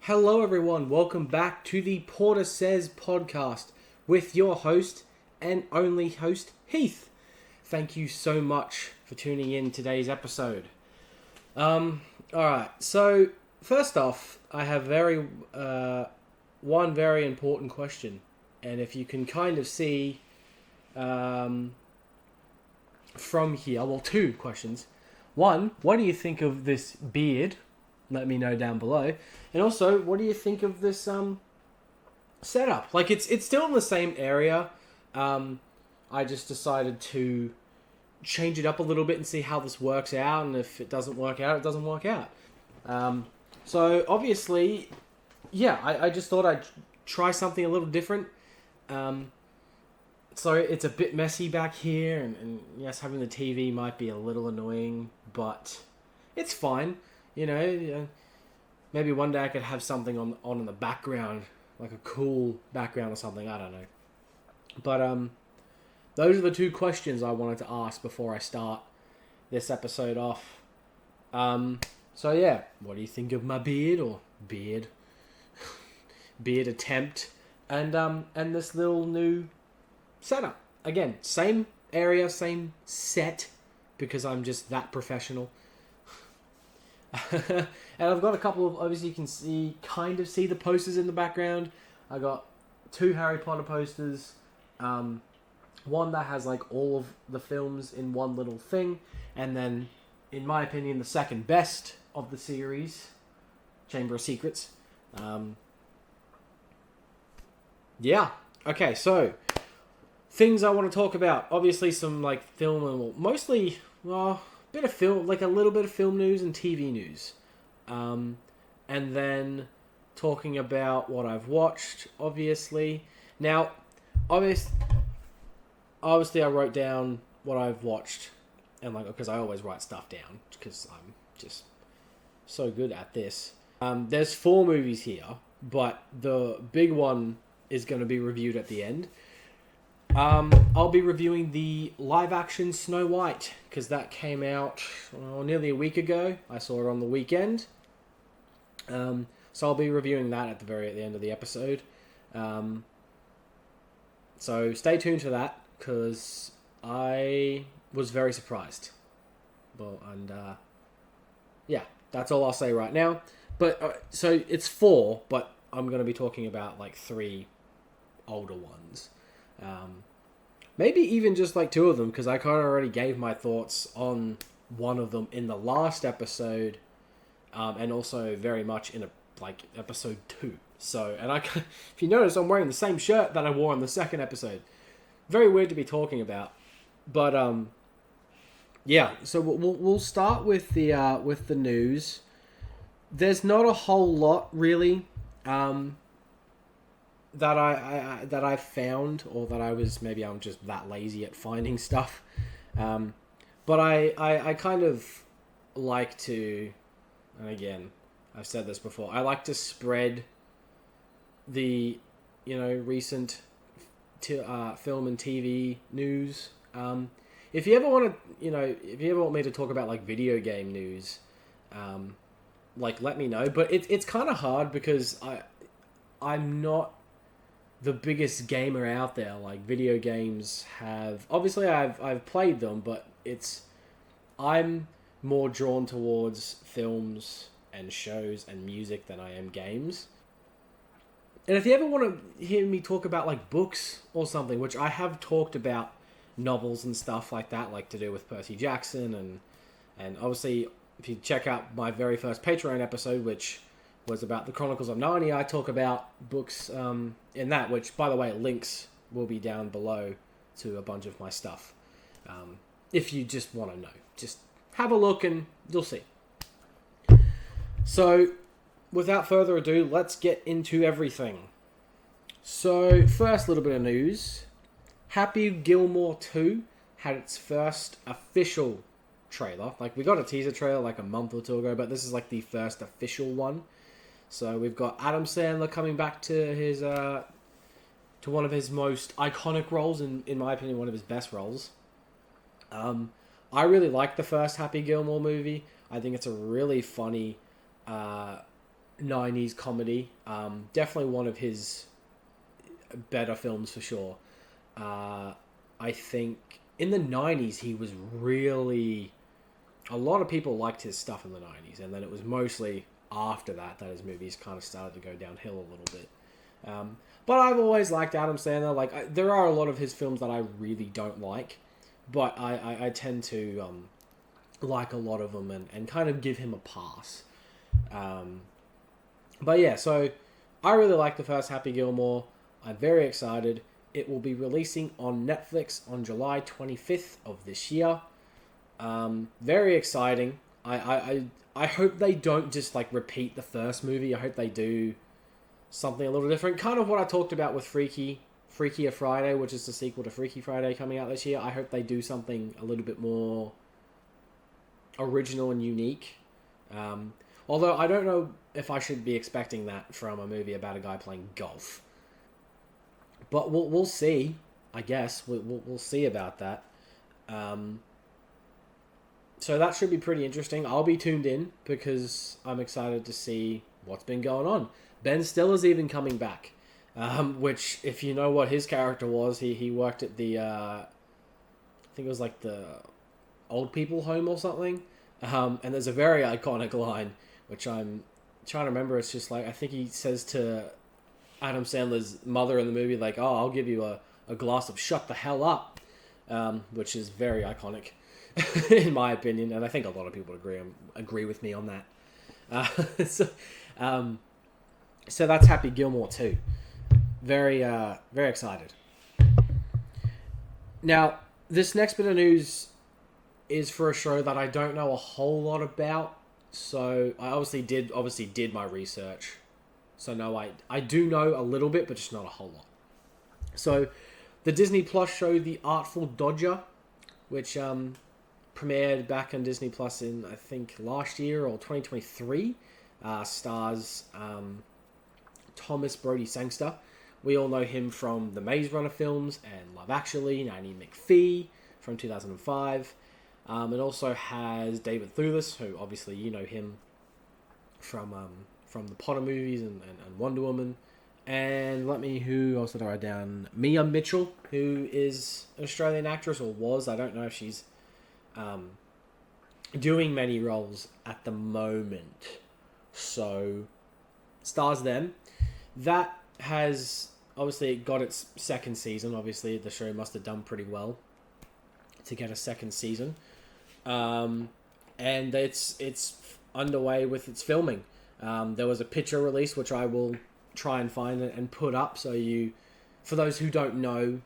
Hello, everyone. Welcome back to the Porter Says podcast with your host and only host, Heath. Thank you so much for tuning in today's episode. Alright, so first off, I have one very important question. And if you can kind of see from here, well, two questions. One, what do you think of this beard? Let me know down below. And also, what do you think of this setup? Like, it's still in the same area. I just decided to change it up a little bit and see how this works out. And if it doesn't work out, it doesn't work out. So, obviously, yeah, I just thought I'd try something a little different. So, it's a bit messy back here. And yes, having the TV might be a little annoying, but it's fine. You know, maybe one day I could have something on in the background, like a cool background or something. I don't know. But those are the two questions I wanted to ask before I start this episode off. So yeah, what do you think of my beard or beard attempt, and this little new setup? Again, same area, same set, because I'm just that professional. And I've got a couple of, obviously you can kind of see the posters in the background. I got two Harry Potter posters. One that has like all of the films in one little thing. And then, in my opinion, the second best of the series, Chamber of Secrets. Yeah. Okay, so, things I want to talk about. Obviously some like film and mostly, bit of film, like a little bit of film news and TV news. And then talking about what I've watched, obviously. Now, obviously I wrote down what I've watched, and like, because I always write stuff down, because I'm just so good at this. There's 4 movies here, but the big one is going to be reviewed at the end. I'll be reviewing the live-action Snow White, because that came out nearly a week ago. I saw it on the weekend. So I'll be reviewing that at the end of the episode. So stay tuned for that, because I was very surprised. Well, and yeah, that's all I'll say right now. But so it's 4, but I'm going to be talking about like 3 older ones. Maybe even just like 2 of them, because I kind of already gave my thoughts on one of them in the last episode, and also very much in episode 2. So, and if you notice, I'm wearing the same shirt that I wore in the second episode. Very weird to be talking about, but yeah. So we'll start with the news. There's not a whole lot really. That I found, or that I'm just that lazy at finding stuff. But I kind of like to, and again, I've said this before, I like to spread the, recent film and TV news. If you ever want me to talk about like video game news, let me know. But it's kind of hard, because I'm not the biggest gamer out there. Like, video games obviously I've played them, but I'm more drawn towards films and shows and music than I am games. And if you ever want to hear me talk about like books or something, which I have talked about novels and stuff like that, like to do with Percy Jackson, and obviously if you check out my very first Patreon episode, which was about the Chronicles of Narnia, I talk about books in that, which, by the way, links will be down below to a bunch of my stuff. If you just want to know, just have a look and you'll see. So, without further ado, let's get into everything. So, first little bit of news. Happy Gilmore 2 had its first official trailer. Like, we got a teaser trailer like a month or 2 ago, but this is like the first official one. So we've got Adam Sandler coming back to his to one of his most iconic roles, in my opinion, one of his best roles. I really like the first Happy Gilmore movie. I think it's a really funny 90s comedy. Definitely one of his better films for sure. I think in the 90s he was really... A lot of people liked his stuff in the 90s, and then it was mostly after that his movies kind of started to go downhill a little bit. But I've always liked Adam Sandler. Like, there are a lot of his films that I really don't like, but I tend to like a lot of them and kind of give him a pass. But yeah, so I really like the first Happy Gilmore. I'm very excited. It will be releasing on Netflix on July 25th of this year. Very exciting. I hope they don't just like repeat the first movie. I hope they do something a little different. Kind of what I talked about with Freakier Friday, which is the sequel to Freaky Friday coming out this year. I hope they do something a little bit more original and unique. Although I don't know if I should be expecting that from a movie about a guy playing golf. But we'll see. I guess we'll see about that. So that should be pretty interesting. I'll be tuned in because I'm excited to see what's been going on. Ben Stiller's even coming back, which, if you know what his character was, he worked at the, I think it was like the old people home or something. And there's a very iconic line, which I'm trying to remember. It's just like, I think he says to Adam Sandler's mother in the movie, like, oh, I'll give you a glass of shut the hell up, which is very iconic. In my opinion, and I think a lot of people agree with me on that. So that's Happy Gilmore too. Very excited. Now, this next bit of news is for a show that I don't know a whole lot about. So I obviously did my research. So no, I do know a little bit, but just not a whole lot. So the Disney Plus show The Artful Dodger, which premiered back on Disney Plus in, I think, last year or 2023. Stars Thomas Brody Sangster. We all know him from the Maze Runner films and Love Actually, Nanny McPhee from 2005. It also has David Thewlis, who obviously you know him from the Potter movies and Wonder Woman. And who else did I write down? Mia Mitchell, who is an Australian actress, or was. I don't know if she's doing many roles at the moment. So, stars them. That has obviously got its second season. Obviously, the show must have done pretty well to get a second season. And it's underway with its filming. There was a picture release, which I will try and find and put up. So for those who don't know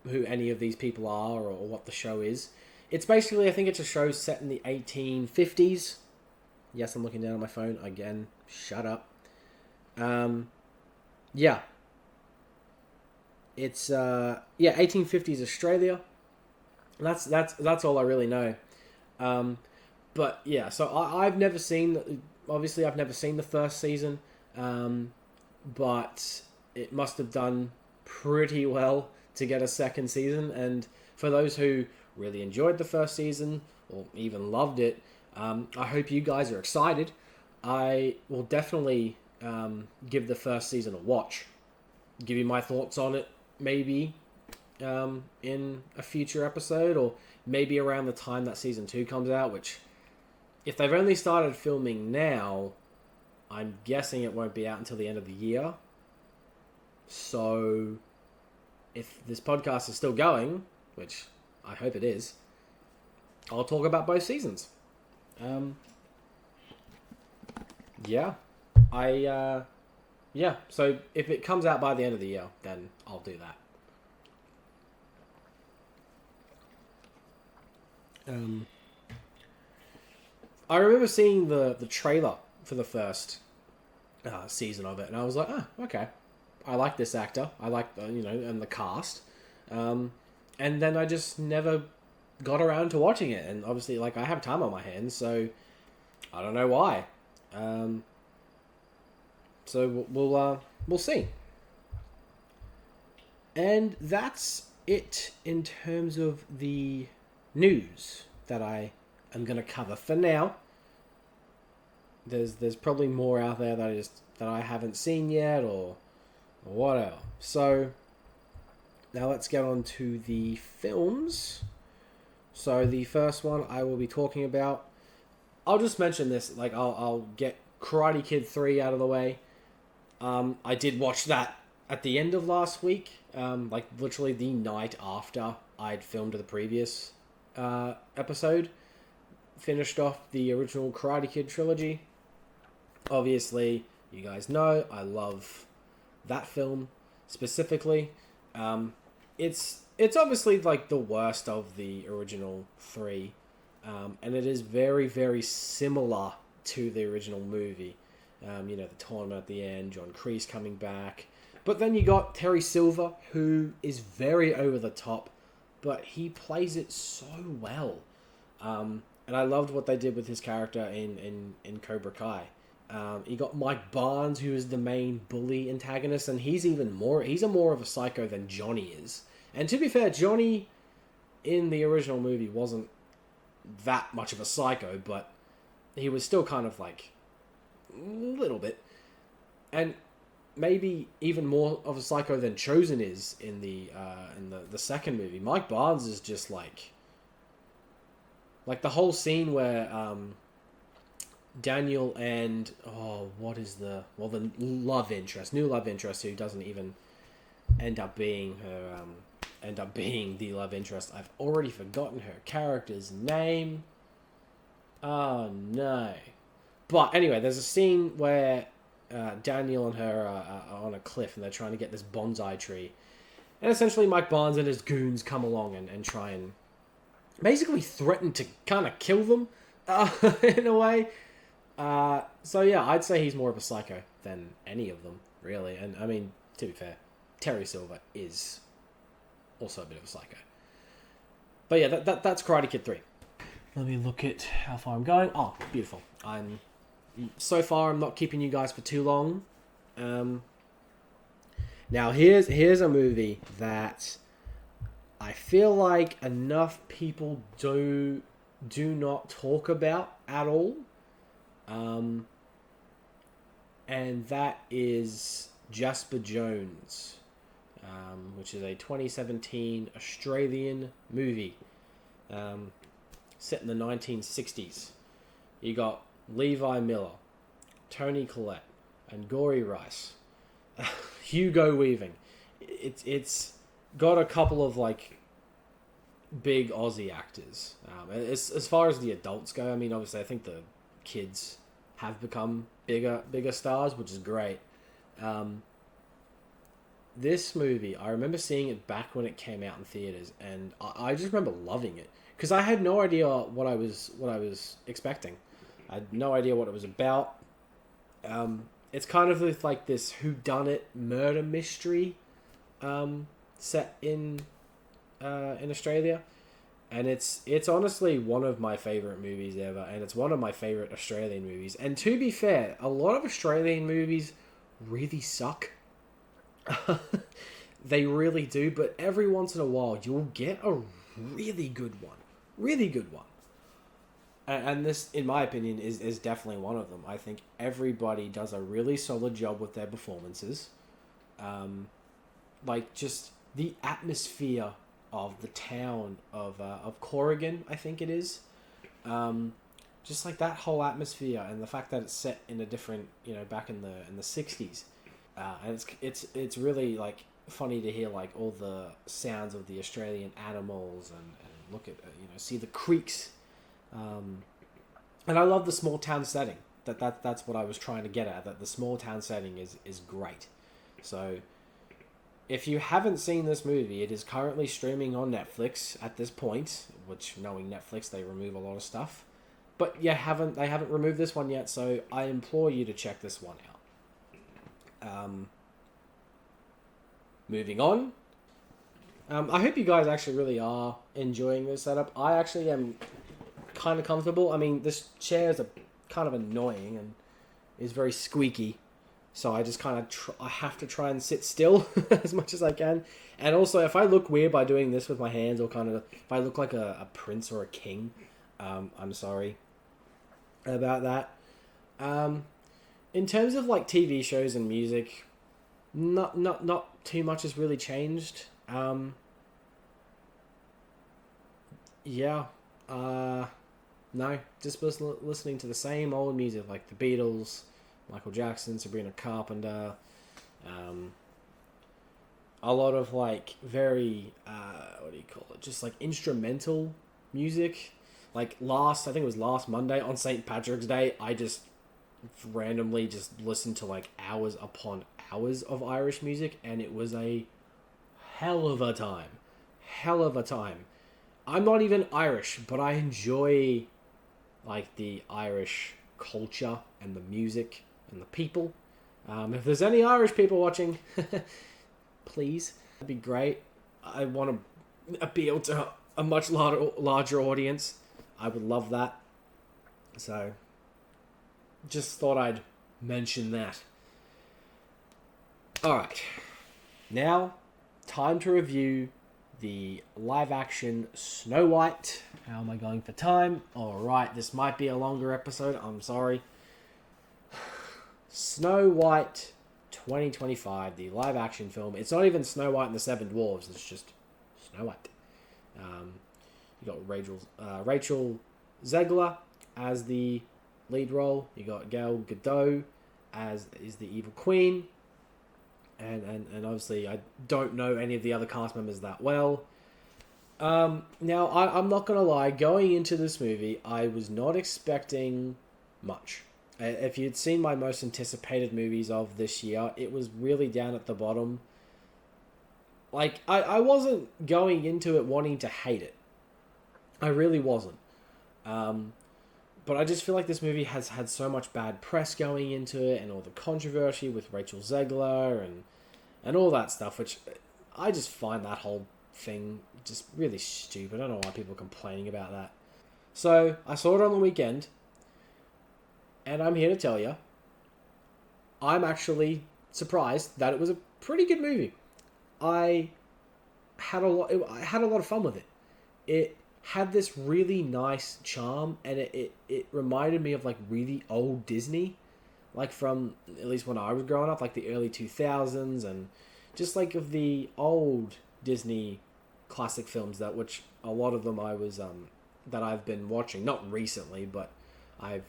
who any of these people are or what the show is, it's basically, I think it's a show set in the 1850s. Yes, I'm looking down at my phone again. Shut up. Yeah. It's 1850s Australia. That's all I really know. But yeah, so I've never seen. Obviously, I've never seen the first season. But it must have done pretty well to get a second season. And for those who really enjoyed the first season or even loved it, I hope you guys are excited. I will definitely give the first season a watch. Give you my thoughts on it, maybe in a future episode, or maybe around the time that season 2 comes out, which, if they've only started filming now, I'm guessing it won't be out until the end of the year. So, if this podcast is still going, which I hope it is, I'll talk about both seasons. So if it comes out by the end of the year, then I'll do that. I remember seeing the trailer for the first season of it, and I was like, oh, okay. I like this actor. I like and the cast. And then I just never got around to watching it, and obviously, like, I have time on my hands, so I don't know why. So we'll see. And that's it in terms of the news that I am going to cover for now. there's probably more out there that I haven't seen yet or whatever. So now let's get on to the films. So the first one I will be talking about, I'll just mention this, like I'll get Karate Kid 3 out of the way. I did watch that at the end of last week, like literally the night after I'd filmed the previous episode. Finished off the original Karate Kid trilogy. Obviously, you guys know I love that film specifically. It's obviously like the worst of the original three, and it is very, very similar to the original movie. The tournament at the end, John Kreese coming back. But then you got Terry Silver, who is very over the top, but he plays it so well. And I loved what they did with his character in Cobra Kai. You got Mike Barnes, who is the main bully antagonist, and he's more of a psycho than Johnny is. And to be fair, Johnny in the original movie wasn't that much of a psycho, but he was still kind of like a little bit. And maybe even more of a psycho than Chosen is in the second movie. Mike Barnes is just like the whole scene where Daniel and the new love interest who doesn't even end up being the love interest. I've already forgotten her character's name. Oh no. But anyway, there's a scene where Daniel and her are on a cliff and they're trying to get this bonsai tree. And essentially Mike Barnes and his goons come along and try and basically threaten to kind of kill them in a way. So yeah, I'd say he's more of a psycho than any of them, really. And I mean, to be fair, Terry Silver is also a bit of a psycho. But yeah, that's Karate Kid 3. Let me look at how far I'm going. Oh, beautiful. So far, I'm not keeping you guys for too long. Now, here's a movie that I feel like enough people do not talk about at all. And that is Jasper Jones, which is a 2017 Australian movie set in the 1960s. You got Levi Miller, Tony Collette, and Gory Rice, Hugo Weaving. It's got a couple of like big Aussie actors. As far as the adults go, I mean, obviously, I think the kids have become bigger stars, which is great. This movie, I remember seeing it back when it came out in theaters, and I just remember loving it because I had no idea what I was expecting. I had no idea what it was about. It's kind of like this whodunit murder mystery set in Australia. And it's honestly one of my favourite movies ever, and it's one of my favourite Australian movies. And to be fair, a lot of Australian movies really suck. They really do, but every once in a while you'll get a really good one. Really good one. And this, in my opinion, is definitely one of them. I think everybody does a really solid job with their performances. Like, just the atmosphere of the town of Corrigan, I think it is. Just like that whole atmosphere, and the fact that it's set in a different, back in the 60s. And it's really like funny to hear like all the sounds of the Australian animals and look at see the creeks. And I love the small town setting. That's what I was trying to get at. That the small town setting is great. So if you haven't seen this movie, it is currently streaming on Netflix at this point. Which, knowing Netflix, they remove a lot of stuff. But they haven't removed this one yet. So I implore you to check this one out. Moving on. I hope you guys actually really are enjoying this setup. I actually am kind of comfortable. I mean, this chair is kind of annoying and is very squeaky. So I just kind of I have to try and sit still as much as I can. And also, if I look weird by doing this with my hands, or kind of if I look like a prince or a king, I'm sorry about that. In terms of like TV shows and music, not too much has really changed. Yeah. No, just listening to the same old music like the Beatles, Michael Jackson, Sabrina Carpenter, um, a lot of like very what do you call it? Just like instrumental music. Like I think it was last Monday on St. Patrick's Day, I just randomly just listened to like hours upon hours of Irish music, and it was a hell of a time. Hell of a time. I'm not even Irish, but I enjoy like the Irish culture and the music and the people. If there's any Irish people watching, please, that'd be great. I want to appeal to a much larger audience. I would love that. So, just thought I'd mention that. Alright, now, time to review the live-action Snow White. How am I going for time? Alright, this might be a longer episode, I'm sorry. Snow White 2025, the live-action film. It's not even Snow White and the Seven Dwarves, it's just Snow White. You got Rachel Zegler as the lead role. You got Gal Gadot as is the evil queen. And obviously I don't know any of the other cast members that well. Now, I'm not going to lie, going into this movie, I was not expecting much. If you'd seen my most anticipated movies of this year, it was really down at the bottom. Like, I wasn't going into it wanting to hate it. I really wasn't. But I just feel like this movie has had so much bad press going into it, and all the controversy with Rachel Zegler and all that stuff, which I just find that whole thing just really stupid. I don't know why people are complaining about that. So, I saw it on the weekend, and I'm here to tell you, I'm actually surprised that it was a pretty good movie. I had a lot of fun with it. It had this really nice charm, and it reminded me of like really old Disney, like from at least when I was growing up, like the early 2000s, and just like of the old Disney classic films which a lot of them that I've been watching, not recently, but I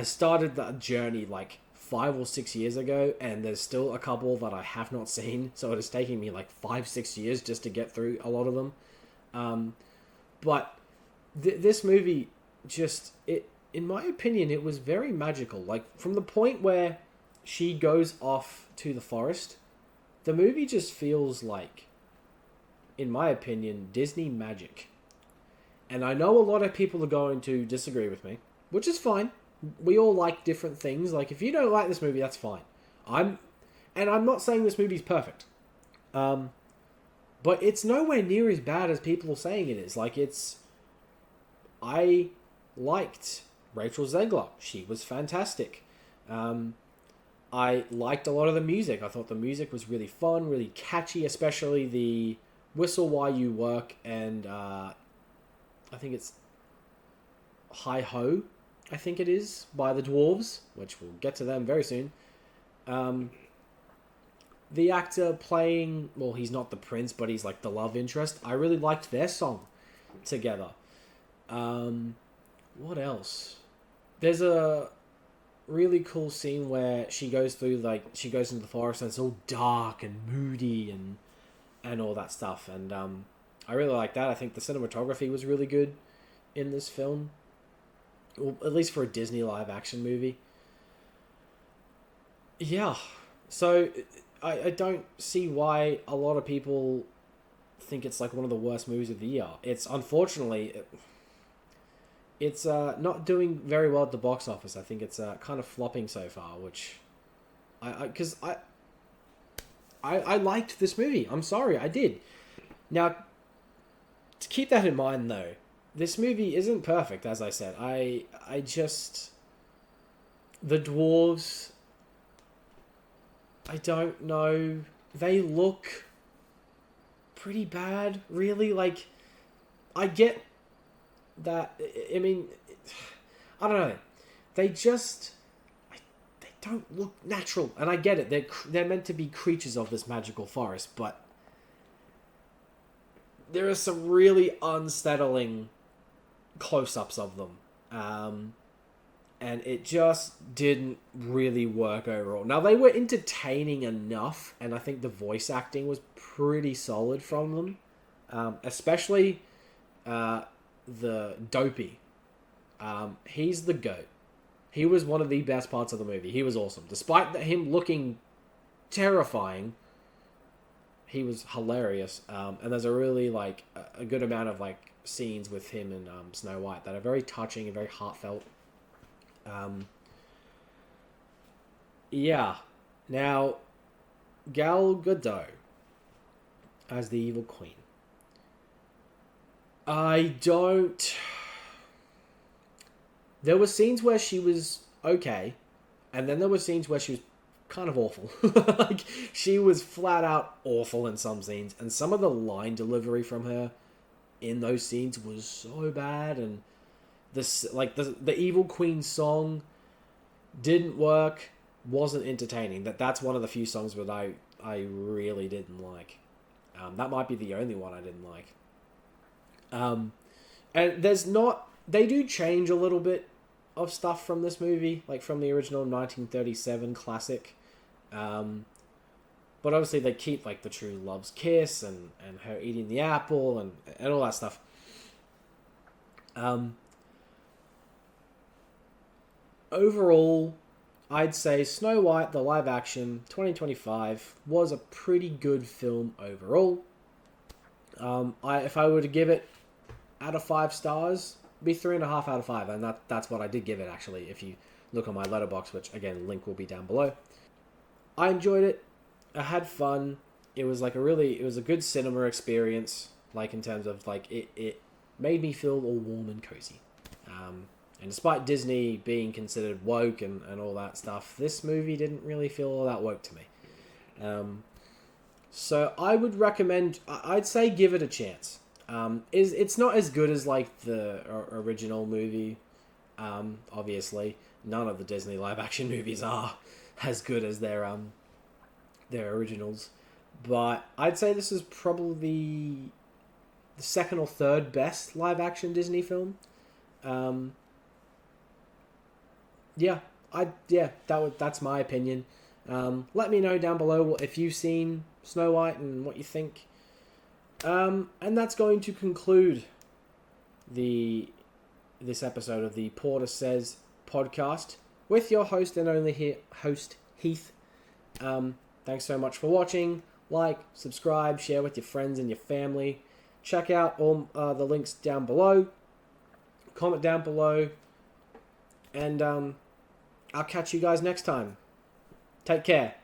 started that journey like 5 or 6 years ago, and there's still a couple that I have not seen, so it is taking me like 5-6 years just to get through a lot of them. But this movie in my opinion, it was very magical. Like, from the point where she goes off to the forest, the movie just feels like, in my opinion, Disney magic. And I know a lot of people are going to disagree with me, which is fine. We all like different things. Like, if you don't like this movie, that's fine. I'm not saying this movie's perfect. But it's nowhere near as bad as people are saying it is. Like, I liked Rachel Zegler. She was fantastic. I liked a lot of the music. I thought the music was really fun, really catchy, especially the Whistle While You Work, and I think it's Hi Ho, I think it is, by the Dwarves, which we'll get to them very soon. The actor playing, well, he's not the prince, but he's like the love interest. I really liked their song together. What else? There's a really cool scene where she goes into the forest, and it's all dark and moody and all that stuff. And I really like that. I think the cinematography was really good in this film. Well, at least for a Disney live action movie. Yeah. So I don't see why a lot of people think it's like one of the worst movies of the year. It's unfortunately, it's not doing very well at the box office. I think it's kind of flopping so far, which because I liked this movie. I'm sorry, I did. Now, to keep that in mind though, this movie isn't perfect, as I said. I just, the dwarves, I don't know. They look pretty bad, really. Like, I get that. I mean, I don't know. They just don't look natural. And I get it, they're meant to be creatures of this magical forest, but there are some really unsettling close-ups of them. And it just didn't really work overall. Now, they were entertaining enough, and I think the voice acting was pretty solid from them. Especially the Dopey. He's the GOAT. He was one of the best parts of the movie. He was awesome. Despite him looking terrifying, he was hilarious. And there's a really, like, a good amount of, like, scenes with him and Snow White that are very touching and very heartfelt. Yeah. Now, Gal Gadot as the Evil Queen. There were scenes where she was okay, and then there were scenes where she was kind of awful. Like, she was flat out awful in some scenes, and some of the line delivery from her in those scenes was so bad, and the Evil Queen song didn't work, wasn't entertaining. That's one of the few songs that I really didn't like. That might be the only one I didn't like. And they do change a little bit of stuff from this movie, like from the original 1937 classic. But obviously they keep, like, the true love's kiss and her eating the apple and all that stuff. Overall, I'd say Snow White, the live action, 2025, was a pretty good film overall. If I were to give it out of 5 stars, be 3.5 out of 5, and that's what I did give it, actually, if you look on my Letterboxd, which, again, link will be down below. I enjoyed it. I had fun. It was like it was a good cinema experience, like, in terms of, like, it made me feel all warm and cozy. And despite Disney being considered woke and all that stuff, this movie didn't really feel all that woke to me. So I would recommend, I'd say give it a chance. It's not as good as, like, the original movie. Obviously, none of the Disney live action movies are as good as their originals. But I'd say this is probably the second or third best live action Disney film. That's my opinion. Let me know down below if you've seen Snow White and what you think. And that's going to conclude this episode of the Porter Says podcast with your host and only host, Heath. Thanks so much for watching. Like, subscribe, share with your friends and your family. Check out all the links down below. Comment down below. And I'll catch you guys next time. Take care.